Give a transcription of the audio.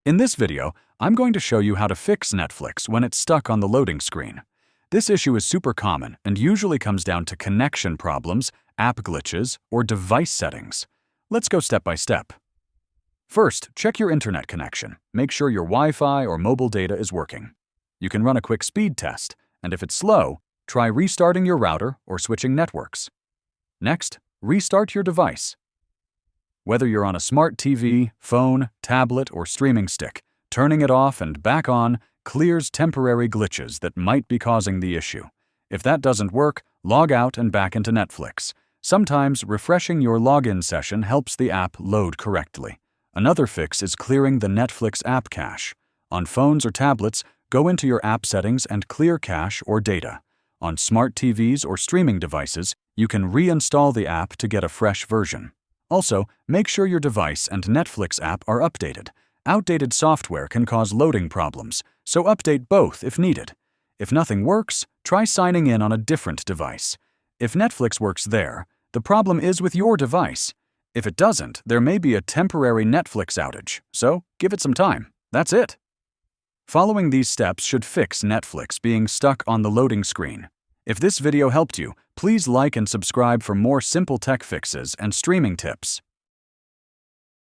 In this video, I'm going to show you how to fix Netflix when it's stuck on the loading screen. This issue is super common and usually comes down to connection problems, app glitches, or device settings. Let's go step by step. First, check your internet connection. Make sure your Wi-Fi or mobile data is working. You can run a quick speed test, and if it's slow, try restarting your router or switching networks. Next, restart your device. Whether you're on a smart TV, phone, tablet, or streaming stick, turning it off and back on clears temporary glitches that might be causing the issue. If that doesn't work, log out and back into Netflix. Sometimes refreshing your login session helps the app load correctly. Another fix is clearing the Netflix app cache. On phones or tablets, go into your app settings and clear cache or data. On smart TVs or streaming devices, you can reinstall the app to get a fresh version. Also, make sure your device and Netflix app are updated. Outdated software can cause loading problems, so update both if needed. If nothing works, try signing in on a different device. If Netflix works there, the problem is with your device. If it doesn't, there may be a temporary Netflix outage, so give it some time. That's it. Following these steps should fix Netflix being stuck on the loading screen. If this video helped you, please like and subscribe for more simple tech fixes and streaming tips.